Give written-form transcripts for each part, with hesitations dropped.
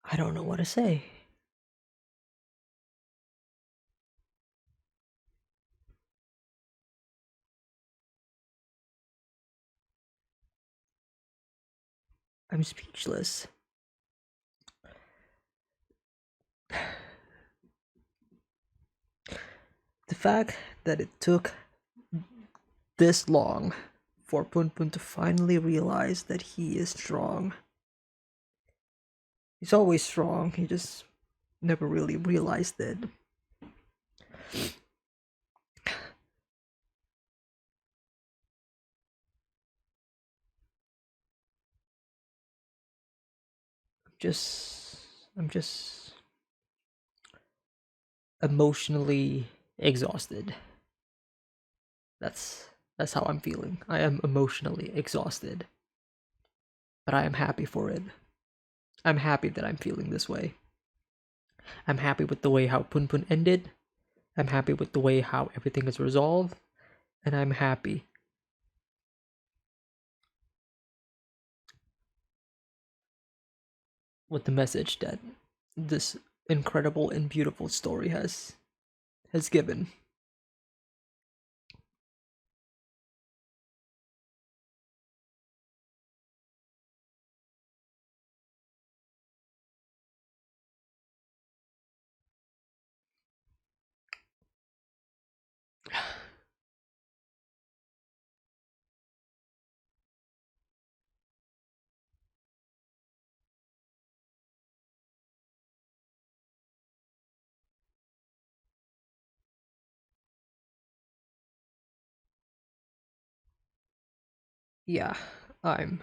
I don't know what to say. I'm speechless. The fact that it took this long for Punpun to finally realize that he is strong. He's always strong, he just never really realized it. Just I'm just emotionally exhausted. That's how I'm feeling. I am emotionally exhausted. But I am happy for it. I'm happy that I'm feeling this way. I'm happy with the way how Punpun ended. I'm happy with the way how everything is resolved. And I'm happy with the message that this incredible and beautiful story has given. Yeah, I'm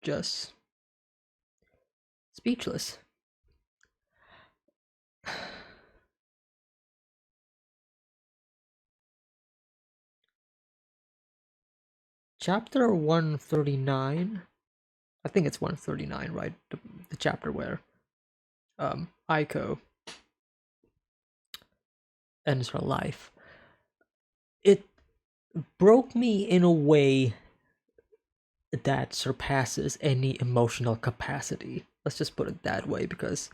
just speechless. Chapter 139. I think it's 139, right? The chapter where Aiko ends her life. It broke me in a way that surpasses any emotional capacity. Let's just put it that way because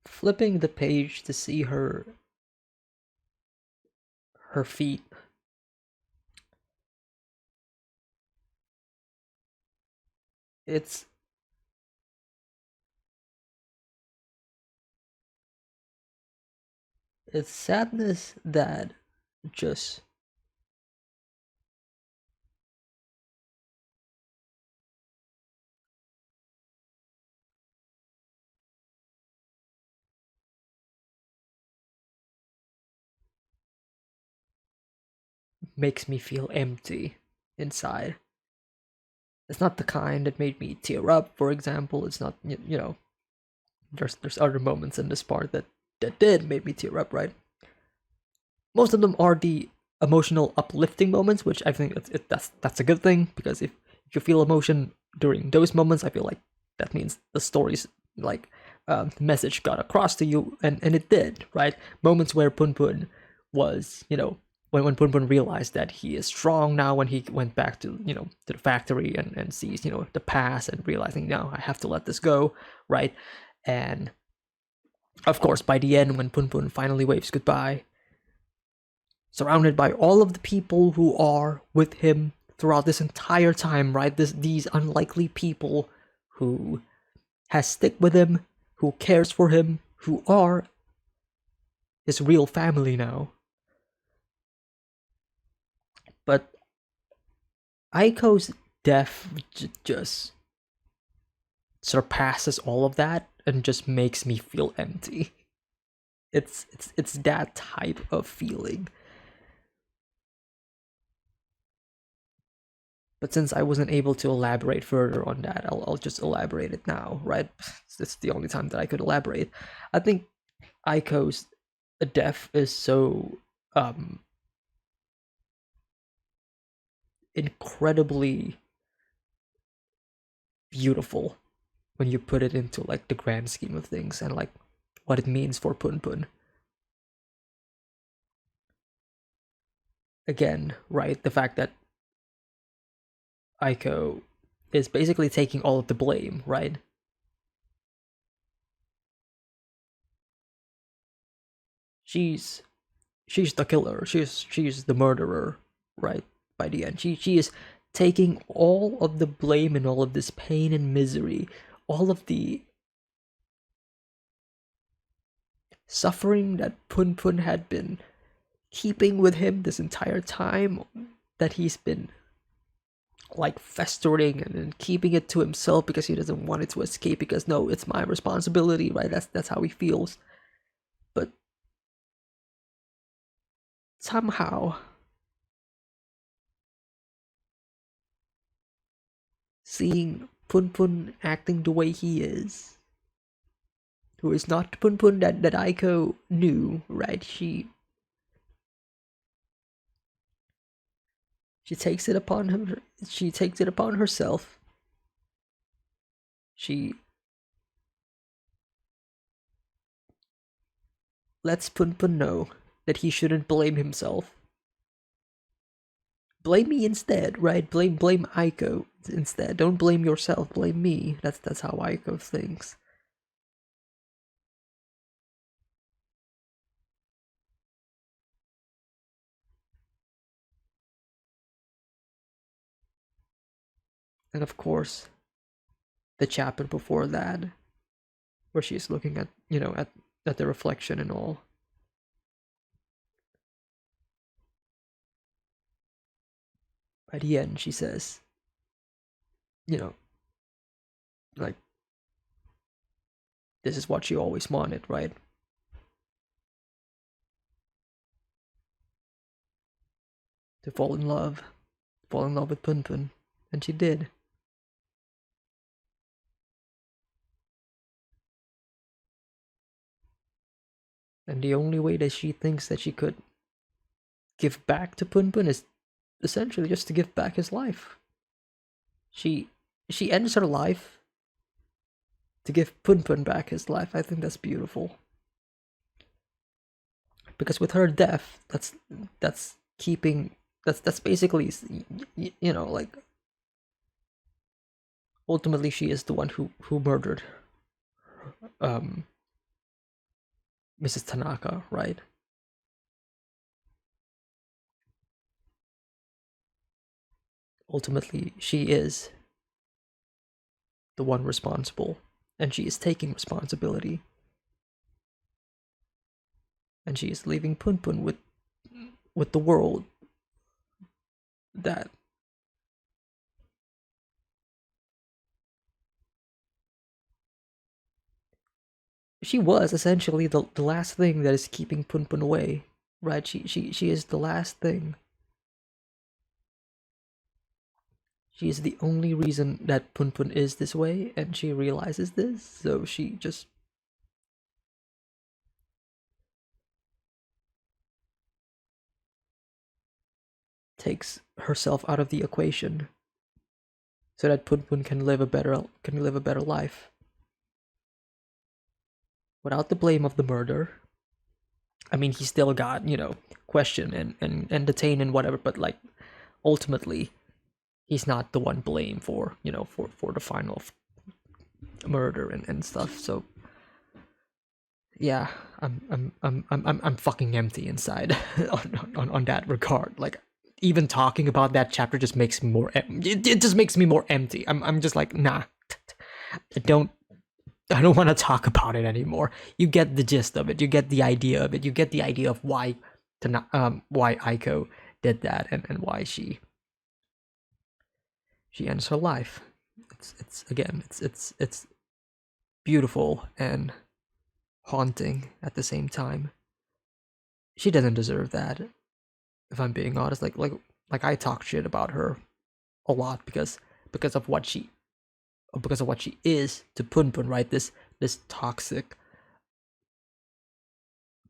flipping the page to see her feet, it's it's sadness that just makes me feel empty inside. It's not the kind that made me tear up, for example. It's not you know, there's other moments in this part that did make me tear up, right? Most of them are the emotional uplifting moments, which I think that's a good thing because if you feel emotion during those moments, I feel like that means the story's like message got across to you, and it did, right? Moments where Punpun was, when Punpun realized that he is strong now, when he went back to to the factory and sees the past and realizing now I have to let this go, right? And of course, by the end, when Punpun finally waves goodbye, surrounded by all of the people who are with him throughout this entire time, right? These unlikely people who has stick with him, who cares for him, who are his real family now. But Aiko's death just surpasses all of that and just makes me feel empty. It's that type of feeling. But since I wasn't able to elaborate further on that, I'll just elaborate it now, right? It's the only time that I could elaborate. I think Aiko's death is so um incredibly beautiful when you put it into like the grand scheme of things and like what it means for Punpun. again, right? The fact that Aiko is basically taking all of the blame, right? She's she's the killer. She's the murderer, right? By the end, she is taking all of the blame and all of this pain and misery, all of the suffering that Punpun had been keeping with him this entire time, that he's been like festering and keeping it to himself because he doesn't want it to escape, because no, it's my responsibility, right? That's how he feels. But somehow seeing Punpun acting the way he is, who is not Punpun that Aiko knew, right? She takes it upon him. She takes it upon herself. She lets Punpun know that he shouldn't blame himself. Blame me instead, right? Blame Aiko instead. Don't blame yourself. Blame me. That's how Aiko thinks. And of course, the chapter before that, where she's looking at at the reflection and all. By the end, she says, you know, like, this is what she always wanted, right? To fall in love with Punpun, and she did. And the only way that she thinks that she could give back to Punpun is essentially just to give back his life. She she ends her life to give Punpun back his life. I think that's beautiful. Because with her death, that's keeping that's basically, like, ultimately she is the one who murdered um Mrs. Tanaka, right? Ultimately, she is the one responsible, and she is taking responsibility, and she is leaving Punpun with the world that she was essentially the last thing that is keeping Punpun away, right? She is the last thing. She is the only reason that Punpun is this way, and she realizes this, so she just takes herself out of the equation so that Punpun can live a better life without the blame of the murder. I mean, he still got, questioned and detained and whatever, but like, ultimately, he's not the one blamed for, for the final murder and stuff. So yeah, I'm fucking empty inside on that regard. Like, even talking about that chapter just makes me more. It just makes me more empty. I'm just like, nah, I don't want to talk about it anymore. You get the gist of it. You get the idea of it. You get the idea of why Aiko did that, and why she ends her life. It's again, it's beautiful and haunting at the same time. She doesn't deserve that, if I'm being honest. Like I talk shit about her a lot because of what she is to Punpun, right? This toxic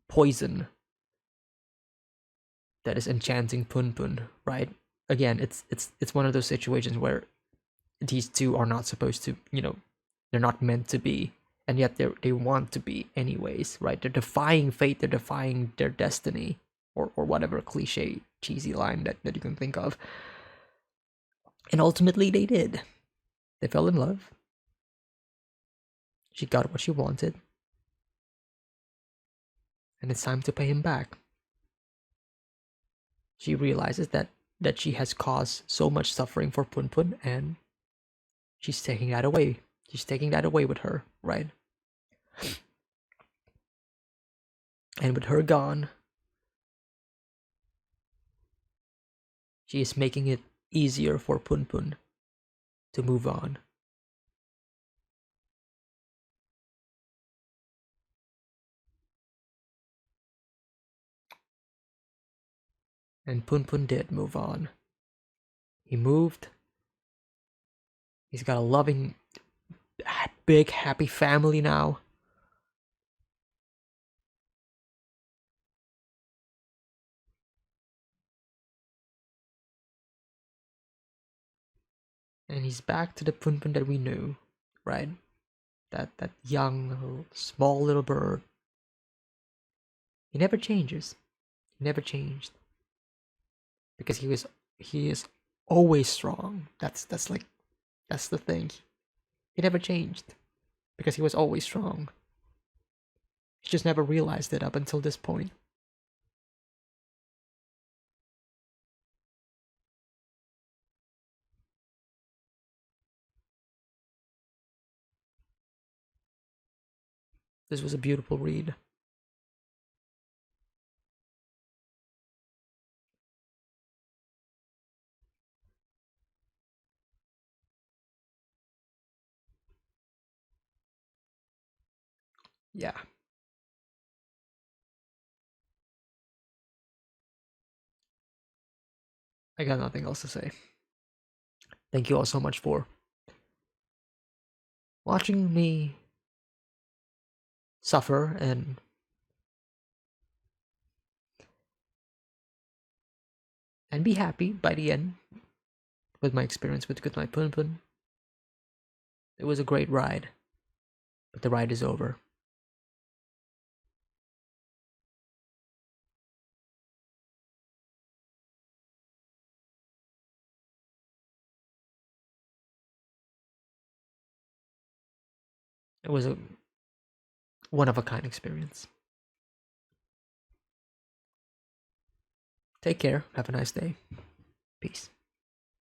poison that is enchanting Punpun, right? Again, it's one of those situations where these two are not supposed to, they're not meant to be, and yet they want to be anyways, right? They're defying fate, they're defying their destiny, or whatever cliche, cheesy line that you can think of. And ultimately, they did. They fell in love. She got what she wanted, and it's time to pay him back. She realizes that she has caused so much suffering for Punpun, and she's taking that away. She's taking that away with her, right? And with her gone, she is making it easier for Punpun to move on. And Punpun did move on. He moved. He's got a loving, big, happy family now. And he's back to the Punpun that we knew, right? That young, small little bird. He never changes. He never changed. Because he is always strong. That's the thing. He never changed. Because he was always strong. He just never realized it up until this point. This was a beautiful read. Yeah. I got nothing else to say. Thank you all so much for watching me suffer and be happy by the end with my experience with Goodnight Punpun. It was a great ride, but the ride is over. It was a one of a kind experience. Take care. Have a nice day. Peace.